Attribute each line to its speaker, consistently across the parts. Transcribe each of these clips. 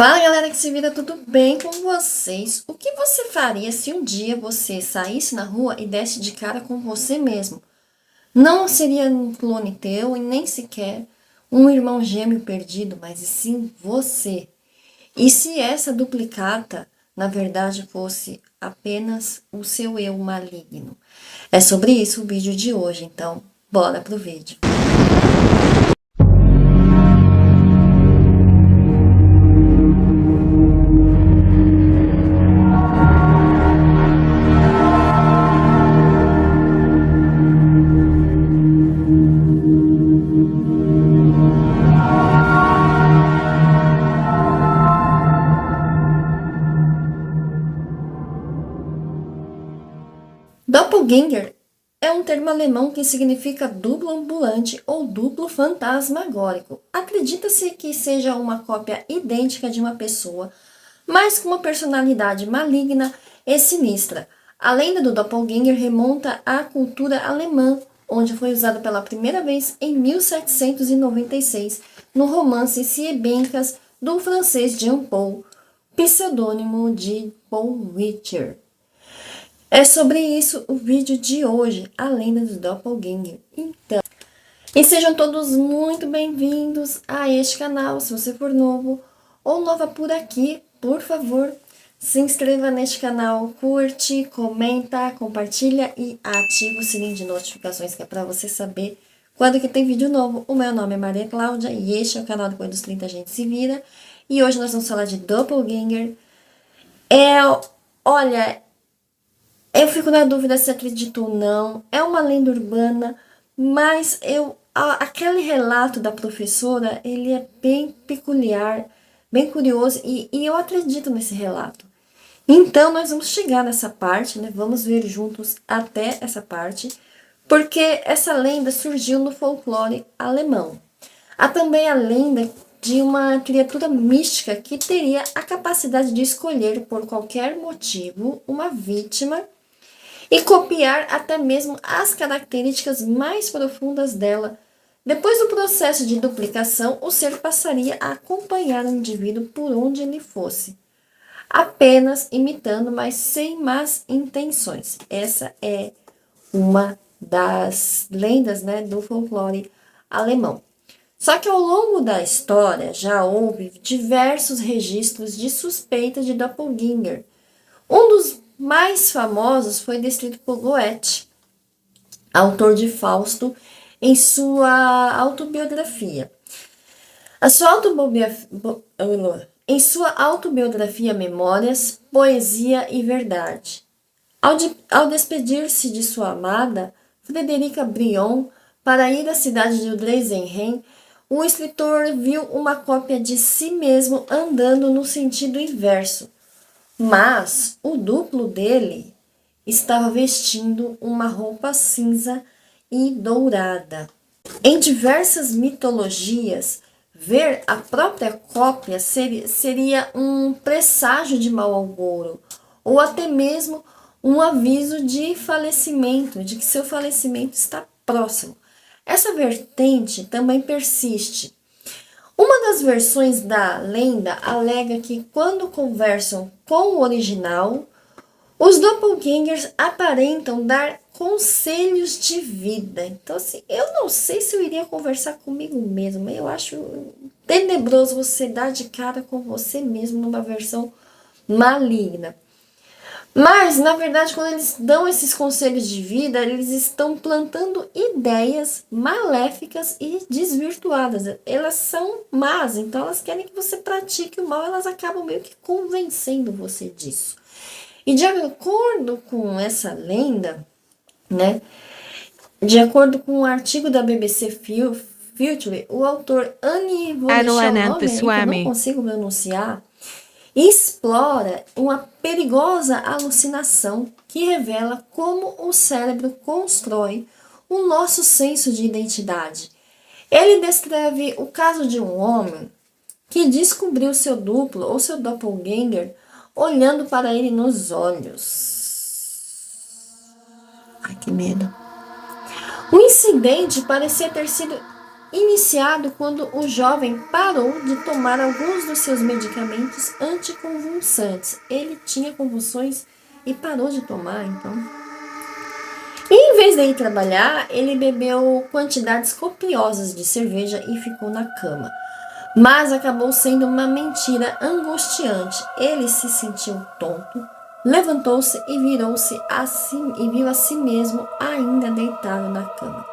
Speaker 1: Fala galera que se vira, tudo bem com vocês? O que você faria se um dia você saísse na rua e desse de cara com você mesmo? Não seria um clone teu e nem sequer um irmão gêmeo perdido, mas e sim você. E se essa duplicata, na verdade, fosse apenas o seu eu maligno? É sobre isso o vídeo de hoje, então bora pro vídeo. Doppelganger é um termo alemão que significa duplo ambulante ou duplo fantasmagórico. Acredita-se que seja uma cópia idêntica de uma pessoa, mas com uma personalidade maligna e sinistra. A lenda do Doppelganger remonta à cultura alemã, onde foi usada pela primeira vez em 1796, no romance Siebenkas, do francês Jean Paul, pseudônimo de Paul Richter. É sobre isso o vídeo de hoje, a lenda do Doppelganger. Então, e sejam todos muito bem-vindos a este canal. Se você for novo ou nova por aqui, por favor, se inscreva neste canal, curte, comenta, compartilha e ativa o sininho de notificações, que é para você saber quando que tem vídeo novo. O meu nome é Maria Cláudia e este é o canal Depois dos 30 a gente se vira. E hoje nós vamos falar de Doppelganger. Olha, eu fico na dúvida se acredito ou não. É uma lenda urbana, mas aquele relato da professora, ele é bem peculiar, bem curioso, e eu acredito nesse relato. Então, nós vamos chegar nessa parte, né? Vamos ver juntos até essa parte, porque essa lenda surgiu no folclore alemão. Há também a lenda de uma criatura mística que teria a capacidade de escolher, por qualquer motivo, uma vítima e copiar até mesmo as características mais profundas dela. Depois do processo de duplicação, o ser passaria a acompanhar o indivíduo por onde ele fosse, apenas imitando, mas sem más intenções. Essa é uma das lendas, né, do folclore alemão. Só que ao longo da história já houve diversos registros de suspeita de Doppelganger. Um dos mais famosos foi descrito por Goethe, autor de Fausto, em sua autobiografia. Em sua autobiografia Memórias, Poesia e Verdade. Ao despedir-se de sua amada, Frederica Brion, para ir à cidade de Dresden, o escritor viu uma cópia de si mesmo andando no sentido inverso. Mas o duplo dele estava vestindo uma roupa cinza e dourada. Em diversas mitologias, ver a própria cópia seria um presságio de mau agouro, ou até mesmo um aviso de falecimento, de que seu falecimento está próximo. Essa vertente também persiste. Uma das versões da lenda alega que quando conversam com o original, os doppelgangers aparentam dar conselhos de vida. Então, assim, eu não sei se eu iria conversar comigo mesmo. Eu acho tenebroso você dar de cara com você mesmo numa versão maligna. Mas, na verdade, quando eles dão esses conselhos de vida, eles estão plantando ideias maléficas e desvirtuadas. Elas são más, então elas querem que você pratique o mal, elas acabam meio que convencendo você disso. E de acordo com essa lenda, né, de acordo com um artigo da BBC Future, o autor Annie Voleshanov, que eu não consigo pronunciar, explora uma perigosa alucinação que revela como o cérebro constrói o nosso senso de identidade. Ele descreve o caso de um homem que descobriu seu duplo ou seu doppelganger olhando para ele nos olhos. Ai, que medo. O incidente parecia ter sido iniciado quando o jovem parou de tomar alguns dos seus medicamentos anticonvulsantes. Ele tinha convulsões e parou de tomar, então. E em vez de ir trabalhar, ele bebeu quantidades copiosas de cerveja e ficou na cama. Mas acabou sendo uma mentira angustiante. Ele se sentiu tonto, levantou-se e virou-se assim e viu a si mesmo ainda deitado na cama.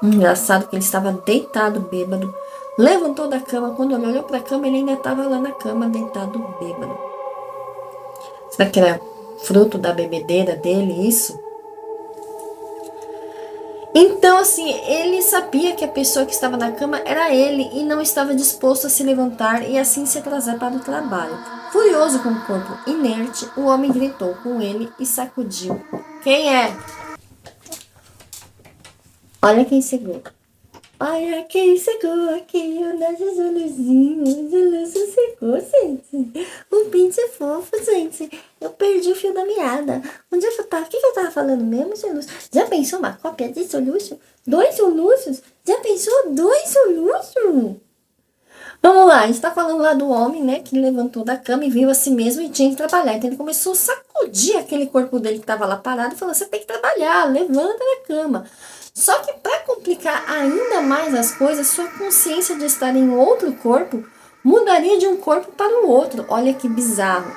Speaker 1: Engraçado que ele estava deitado, bêbado. Levantou da cama, quando ele olhou para a cama, ele ainda estava lá na cama, deitado, bêbado. Será que era fruto da bebedeira dele isso? Então, assim, ele sabia que a pessoa que estava na cama era ele e não estava disposto a se levantar e assim se atrasar para o trabalho. Furioso com o corpo inerte, o homem gritou com ele e sacudiu. Quem é? Olha quem chegou. Olha quem chegou aqui, o nosso Zuluzinho. O Zulu sossegou, gente. O pinto é fofo, gente. Eu perdi o fio da meada. Onde é que eu tava? O que eu tava falando mesmo, Zulu? Já pensou uma cópia de soluço? 2 soluços? Já pensou 2 soluços? Vamos lá, a gente tá falando lá do homem, né, que levantou da cama e viu a si mesmo e tinha que trabalhar. Então ele começou a sacudir aquele corpo dele que tava lá parado e falou, você tem que trabalhar, levanta da cama. Só que para complicar ainda mais as coisas, sua consciência de estar em outro corpo mudaria de um corpo para o outro. Olha que bizarro.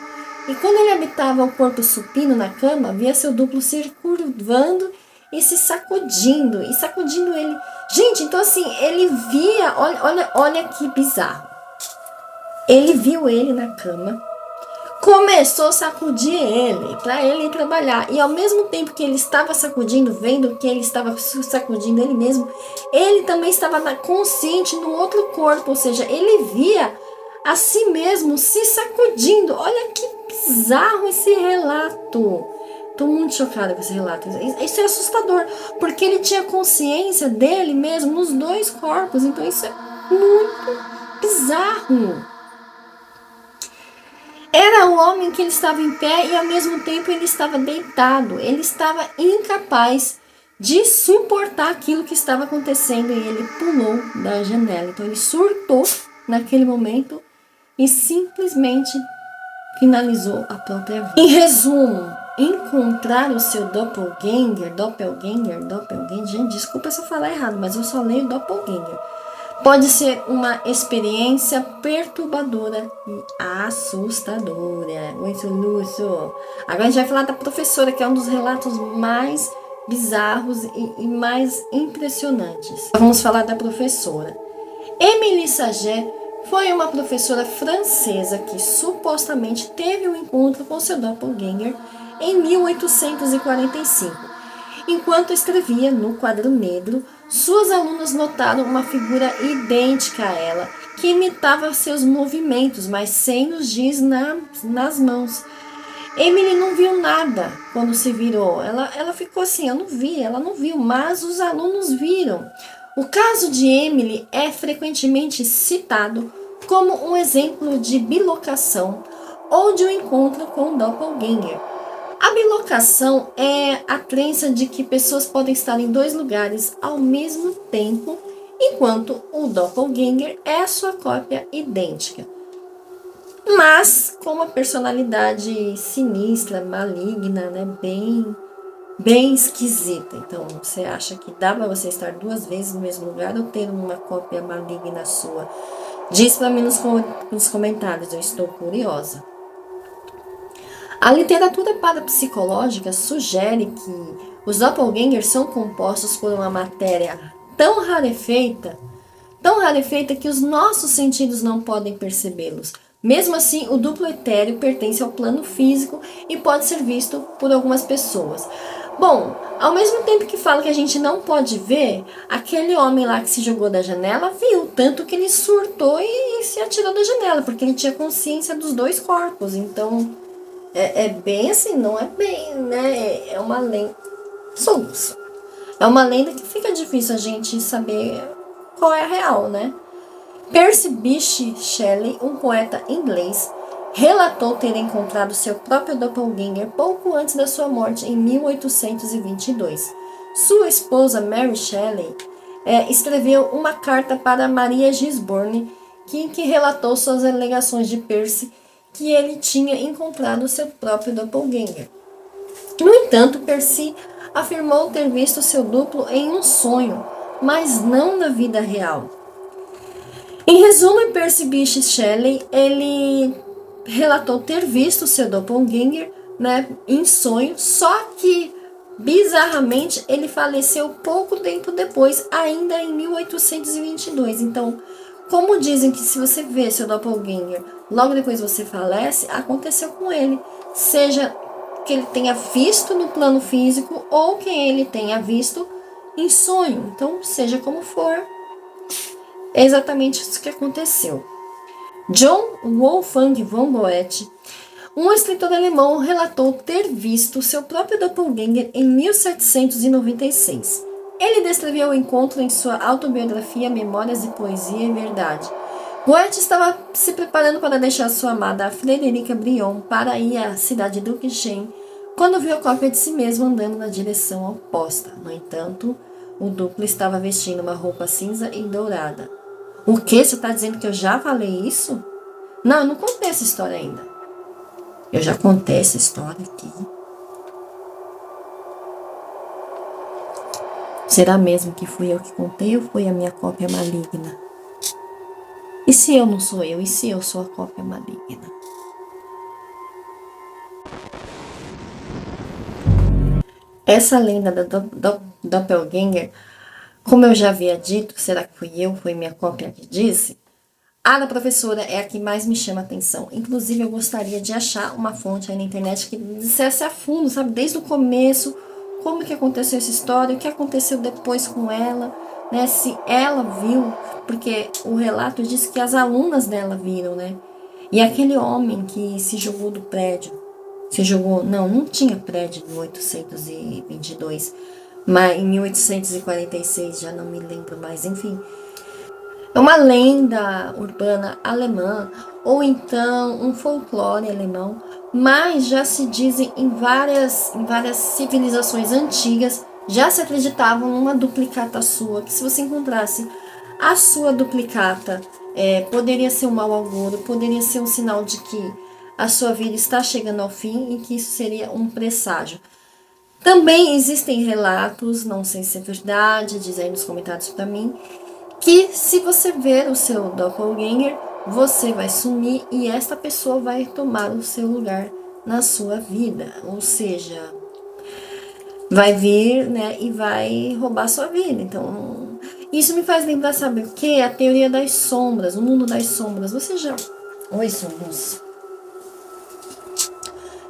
Speaker 1: E quando ele habitava o corpo supino na cama, via seu duplo se curvando e se sacudindo. E sacudindo ele. Gente, então assim, ele via... Olha que bizarro. Ele viu ele na cama. Começou a sacudir ele, para ele ir trabalhar. E ao mesmo tempo que ele estava sacudindo, vendo que ele estava sacudindo ele mesmo, ele também estava consciente no outro corpo. Ou seja, ele via a si mesmo se sacudindo. Olha que bizarro esse relato. Estou muito chocada com esse relato. Isso é assustador, porque ele tinha consciência dele mesmo nos 2 corpos. Então isso é muito bizarro. Era o homem que ele estava em pé e ao mesmo tempo ele estava deitado. Ele estava incapaz de suportar aquilo que estava acontecendo e ele pulou da janela. Então ele surtou naquele momento e simplesmente finalizou a própria vida. Em resumo, encontrar o seu doppelganger, gente, desculpa se eu falar errado, mas eu só leio doppelganger. Pode ser uma experiência perturbadora e assustadora. Oi, Soluço. Agora a gente vai falar da professora, que é um dos relatos mais bizarros e mais impressionantes. Vamos falar da professora. Émilie Saget foi uma professora francesa que supostamente teve um encontro com seu doppelganger em 1845. Enquanto escrevia no quadro negro, suas alunas notaram uma figura idêntica a ela, que imitava seus movimentos, mas sem os giz nas mãos. Emily não viu nada quando se virou. Ela ficou assim, ela não viu, mas os alunos viram. O caso de Emily é frequentemente citado como um exemplo de bilocação ou de um encontro com um doppelganger. A bilocação é a crença de que pessoas podem estar em 2 lugares ao mesmo tempo, enquanto o doppelganger é a sua cópia idêntica, mas com uma personalidade sinistra, maligna, né, bem esquisita. Então, você acha que dá para você estar 2 vezes no mesmo lugar ou ter uma cópia maligna sua? Diz para mim nos comentários, eu estou curiosa. A literatura parapsicológica sugere que os doppelgangers são compostos por uma matéria tão rarefeita que os nossos sentidos não podem percebê-los. Mesmo assim, o duplo etéreo pertence ao plano físico e pode ser visto por algumas pessoas. Bom, ao mesmo tempo que fala que a gente não pode ver, aquele homem lá que se jogou da janela viu, tanto que ele surtou e se atirou da janela, porque ele tinha consciência dos 2 corpos. Então, é bem assim, não é bem, né? É uma lenda. Soluço. É uma lenda que fica difícil a gente saber qual é a real, né? Percy Bysshe Shelley, um poeta inglês, relatou ter encontrado seu próprio doppelganger pouco antes da sua morte em 1822. Sua esposa Mary Shelley escreveu uma carta para Maria Gisborne, que relatou suas alegações de Percy, que ele tinha encontrado seu próprio doppelganger. No entanto, Percy afirmou ter visto seu duplo em um sonho, mas não na vida real. Em resumo, Percy Bysshe Shelley, ele relatou ter visto seu doppelganger, né, em sonho, só que bizarramente ele faleceu pouco tempo depois, ainda em 1822. Então, como dizem que se você vê seu doppelganger, logo depois você falece, aconteceu com ele. Seja que ele tenha visto no plano físico ou que ele tenha visto em sonho. Então, seja como for, é exatamente isso que aconteceu. John Wolfgang von Goethe, um escritor alemão, relatou ter visto seu próprio doppelganger em 1796. Ele descreveu o encontro em sua autobiografia Memórias de Poesia e Verdade. Goethe estava se preparando para deixar sua amada Frederica Brion para ir à cidade de Dukesheim, quando viu a cópia de si mesmo andando na direção oposta. No entanto, o duplo estava vestindo uma roupa cinza e dourada. O que? Você está dizendo que eu já falei isso? Não, eu não contei essa história ainda. Eu já contei essa história aqui. Será mesmo que fui eu que contei ou foi a minha cópia maligna? E se eu não sou eu? E se eu sou a cópia maligna? Essa lenda da doppelganger, como eu já havia dito, será que fui eu, foi minha cópia que disse? A da professora é a que mais me chama a atenção. Inclusive, eu gostaria de achar uma fonte aí na internet que dissesse a fundo, sabe, desde o começo, como que aconteceu essa história, o que aconteceu depois com ela, né, se ela viu, porque o relato diz que as alunas dela viram, né, e aquele homem que se jogou do prédio, não tinha prédio em 1822, mas em 1846, já não me lembro mais, enfim. É uma lenda urbana alemã, ou então um folclore alemão, mas já se dizem em várias civilizações antigas, já se acreditavam numa duplicata sua, que se você encontrasse a sua duplicata, poderia ser um mau agouro, poderia ser um sinal de que a sua vida está chegando ao fim e que isso seria um presságio. Também existem relatos, não sei se é verdade, diz aí nos comentários para mim, que se você ver o seu doppelganger, você vai sumir e esta pessoa vai tomar o seu lugar na sua vida. Ou seja, vai vir, né, e vai roubar sua vida. Então, isso me faz lembrar, sabe o que? A teoria das sombras, o mundo das sombras. Você já... Oi, somos.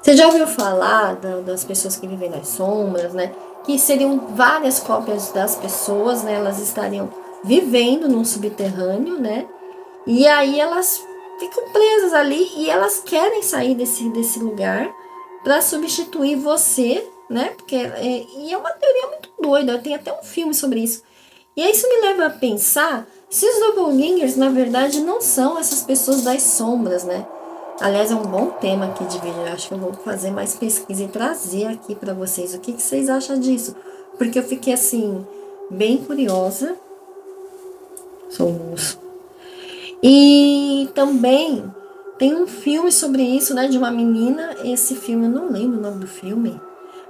Speaker 1: Você já ouviu falar das pessoas que vivem nas sombras, né? Que seriam várias cópias das pessoas, né? Elas estariam vivendo num subterrâneo, né? E aí elas ficam presas ali e elas querem sair desse lugar para substituir você, né? Porque e é uma teoria muito doida, tem até um filme sobre isso. E aí isso me leva a pensar se os doppelgangers, na verdade, não são essas pessoas das sombras, né? Aliás, é um bom tema aqui de vídeo. Eu acho que eu vou fazer mais pesquisa e trazer aqui para vocês o que vocês acham disso. Porque eu fiquei, assim, bem curiosa. Sou moço. E também tem um filme sobre isso, né? De uma menina. Esse filme, eu não lembro o nome do filme.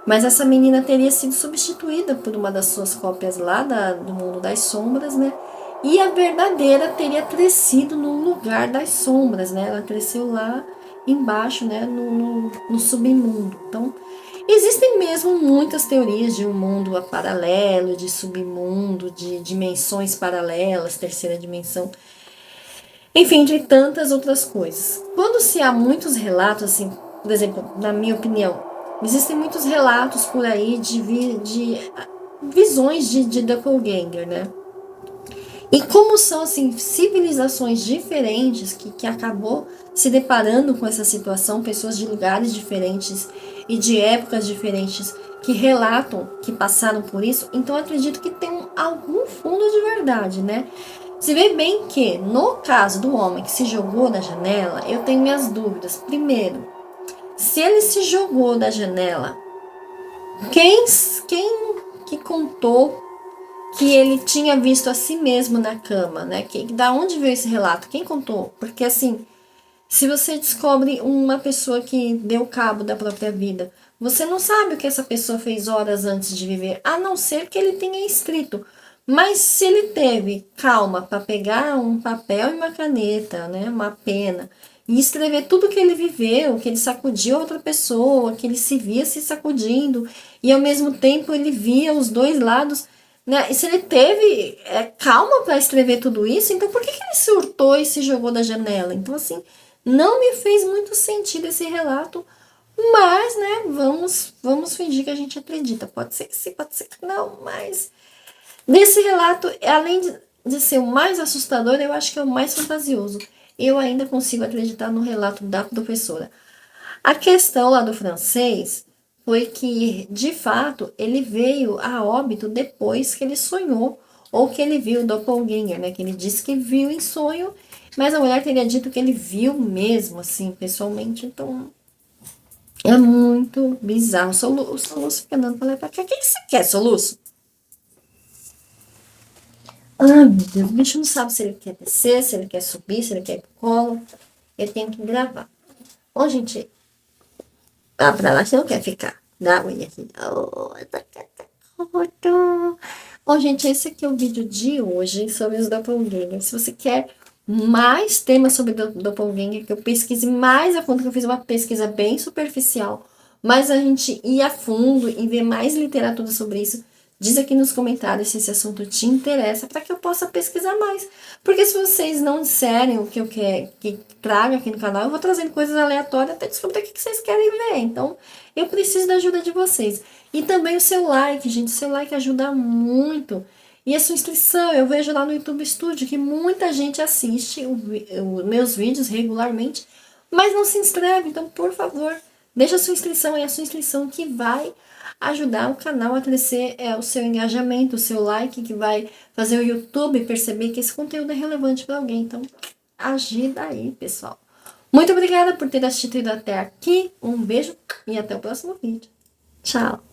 Speaker 1: Mas essa menina teria sido substituída por uma das suas cópias lá do mundo das sombras, né? E a verdadeira teria crescido no lugar das sombras, né? Ela cresceu lá embaixo, né? No submundo. Então, existem mesmo muitas teorias de um mundo paralelo, de submundo, de dimensões paralelas, terceira dimensão. Enfim, de tantas outras coisas. Quando se há muitos relatos, assim, por exemplo, na minha opinião, existem muitos relatos por aí de visões de doppelganger, né? E como são, assim, civilizações diferentes que acabou se deparando com essa situação, pessoas de lugares diferentes e de épocas diferentes que relatam que passaram por isso, então acredito que tem algum fundo de verdade, né? Se vê bem que, no caso do homem que se jogou da janela, eu tenho minhas dúvidas. Primeiro, se ele se jogou da janela, quem que contou que ele tinha visto a si mesmo na cama, né? Da onde veio esse relato? Quem contou? Porque assim, se você descobre uma pessoa que deu cabo da própria vida, você não sabe o que essa pessoa fez horas antes de viver, a não ser que ele tenha escrito. Mas se ele teve calma para pegar um papel e uma caneta, né, uma pena, e escrever tudo que ele viveu, que ele sacudiu outra pessoa, que ele se via se sacudindo, e ao mesmo tempo ele via os dois lados, né? E se ele teve calma para escrever tudo isso, então por que ele surtou e se jogou da janela? Então, assim, não me fez muito sentido esse relato, mas, né, vamos fingir que a gente acredita. Pode ser que sim, pode ser que não, mas nesse relato, além de ser o mais assustador, eu acho que é o mais fantasioso. Eu ainda consigo acreditar no relato da professora. A questão lá do francês foi que, de fato, ele veio a óbito depois que ele sonhou, ou que ele viu o doppelganger, né? Que ele disse que viu em sonho, mas a mulher teria dito que ele viu mesmo, assim, pessoalmente. Então, é muito bizarro. O soluço fica andando pra lá e pra cá. O que você quer, soluço? Ai, meu Deus, o bicho não sabe se ele quer descer, se ele quer subir, se ele quer ir pro colo. Eu tenho que gravar. Bom, gente, vá pra lá, você não quer ficar. Dá unha aqui. Oh, tá roto. Bom, gente, esse aqui é o vídeo de hoje sobre os doppelgangers. Se você quer mais temas sobre doppelganger, que eu pesquise mais a fundo, que eu fiz uma pesquisa bem superficial, mas a gente ir a fundo e ver mais literatura sobre isso, diz aqui nos comentários se esse assunto te interessa, para que eu possa pesquisar mais. Porque se vocês não disserem o que eu quero que traga aqui no canal, eu vou trazendo coisas aleatórias até descobrir o que vocês querem ver. Então, eu preciso da ajuda de vocês. E também o seu like, gente. O seu like ajuda muito. E a sua inscrição, eu vejo lá no YouTube Studio que muita gente assiste os meus vídeos regularmente, mas não se inscreve. Então, por favor, deixa a sua inscrição. É a sua inscrição que vai ajudar o canal a crescer, o seu engajamento, o seu like, que vai fazer o YouTube perceber que esse conteúdo é relevante para alguém. Então, ajuda aí, pessoal. Muito obrigada por ter assistido até aqui. Um beijo e até o próximo vídeo. Tchau!